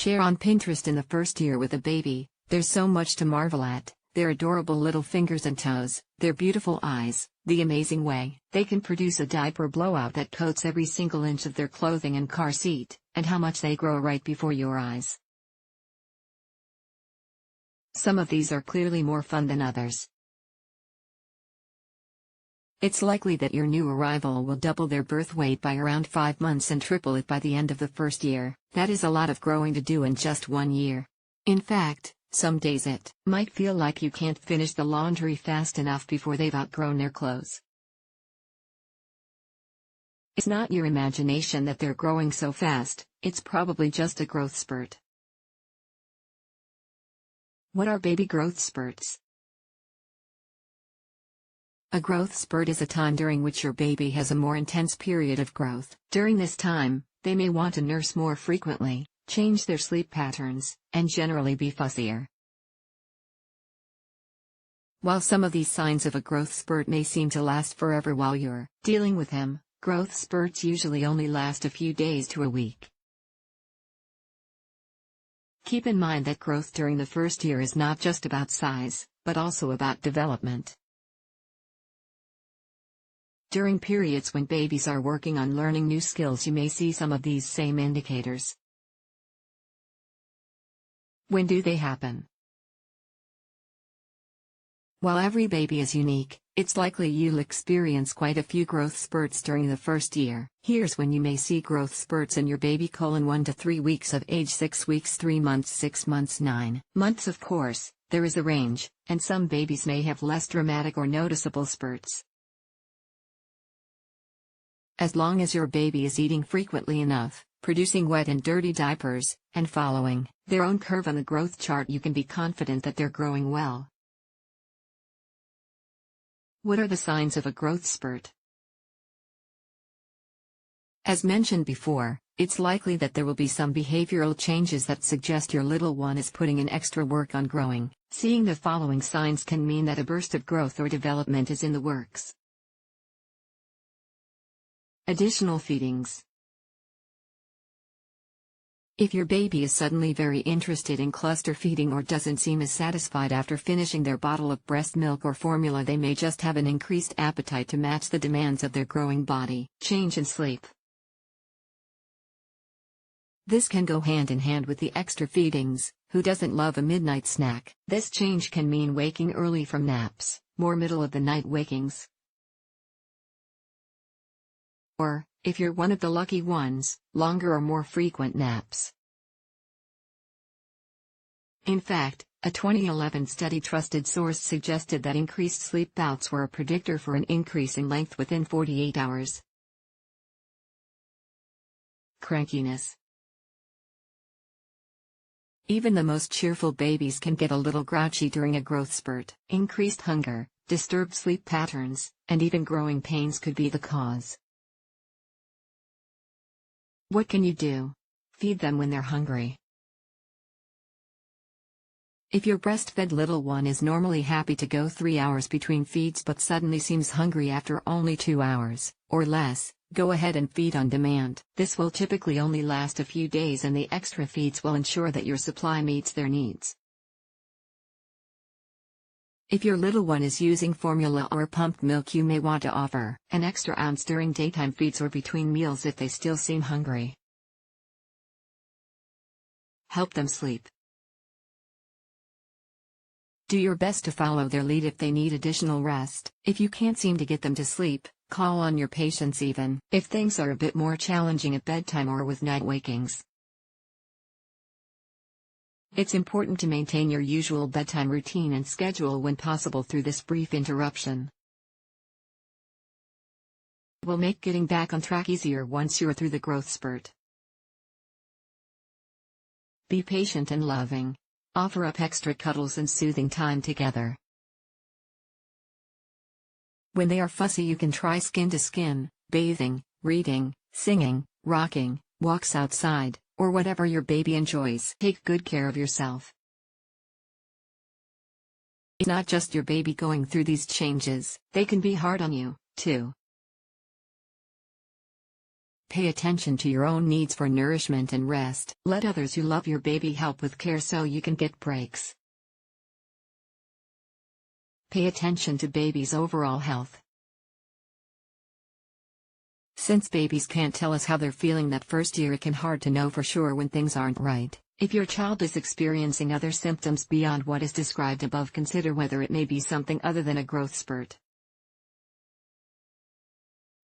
Share on Pinterest in the first year with a baby. There's so much to marvel at: their adorable little fingers and toes, their beautiful eyes, the amazing way they can produce a diaper blowout that coats every single inch of their clothing and car seat, and how much they grow right before your eyes. Some of these are clearly more fun than others. It's likely that your new arrival will double their birth weight by around 5 months and triple it by the end of the first year. That is a lot of growing to do in just 1 year. In fact, some days it might feel like you can't finish the laundry fast enough before they've outgrown their clothes. It's not your imagination that they're growing so fast, it's probably just a growth spurt. What are baby growth spurts? A growth spurt is a time during which your baby has a more intense period of growth. During this time, they may want to nurse more frequently, change their sleep patterns, and generally be fussier. While some of these signs of a growth spurt may seem to last forever while you're dealing with them, growth spurts usually only last a few days to a week. Keep in mind that growth during the first year is not just about size, but also about development. During periods when babies are working on learning new skills, you may see some of these same indicators. When do they happen? While every baby is unique, it's likely you'll experience quite a few growth spurts during the first year. Here's when you may see growth spurts in your baby: 1 to 3 weeks of age, 6 weeks, 3 months, 6 months, 9 months. Of course, there is a range, and some babies may have less dramatic or noticeable spurts. As long as your baby is eating frequently enough, producing wet and dirty diapers, and following their own curve on the growth chart, you can be confident that they're growing well. What are the signs of a growth spurt? As mentioned before, it's likely that there will be some behavioral changes that suggest your little one is putting in extra work on growing. Seeing the following signs can mean that a burst of growth or development is in the works. Additional feedings. If your baby is suddenly very interested in cluster feeding or doesn't seem as satisfied after finishing their bottle of breast milk or formula, they may just have an increased appetite to match the demands of their growing body. Change in sleep. This can go hand in hand with the extra feedings. Who doesn't love a midnight snack? This change can mean waking early from naps, more middle-of-the-night wakings. Or, if you're one of the lucky ones, longer or more frequent naps. In fact, a 2011 study trusted source suggested that increased sleep bouts were a predictor for an increase in length within 48 hours. Crankiness. Even the most cheerful babies can get a little grouchy during a growth spurt. Increased hunger, disturbed sleep patterns, and even growing pains could be the cause. What can you do? Feed them when they're hungry. If your breastfed little one is normally happy to go 3 hours between feeds but suddenly seems hungry after only 2 hours, or less, go ahead and feed on demand. This will typically only last a few days, and the extra feeds will ensure that your supply meets their needs. If your little one is using formula or pumped milk, you may want to offer an extra ounce during daytime feeds or between meals if they still seem hungry. Help them sleep. Do your best to follow their lead if they need additional rest. If you can't seem to get them to sleep, call on your patients even if things are a bit more challenging at bedtime or with night wakings. It's important to maintain your usual bedtime routine and schedule when possible through this brief interruption. It will make getting back on track easier once you're through the growth spurt. Be patient and loving. Offer up extra cuddles and soothing time together. When they are fussy, you can try skin-to-skin, bathing, reading, singing, rocking, walks outside, or whatever your baby enjoys. Take good care of yourself. It's not just your baby going through these changes, they can be hard on you, too. Pay attention to your own needs for nourishment and rest. Let others who love your baby help with care so you can get breaks. Pay attention to baby's overall health. Since babies can't tell us how they're feeling that first year, it can hard to know for sure when things aren't right. If your child is experiencing other symptoms beyond what is described above, consider whether it may be something other than a growth spurt.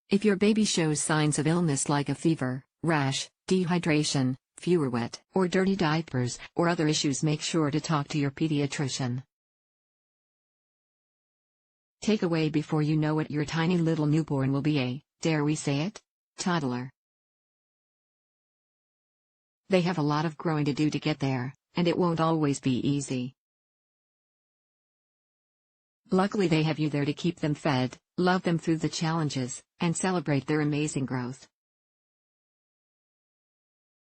If your baby shows signs of illness like a fever, rash, dehydration, fewer wet or dirty diapers, or other issues, make sure to talk to your pediatrician. Takeaway: before you know it, your tiny little newborn will be a, dare we say it, toddler. They have a lot of growing to do to get there, and it won't always be easy. Luckily, they have you there to keep them fed, love them through the challenges, and celebrate their amazing growth.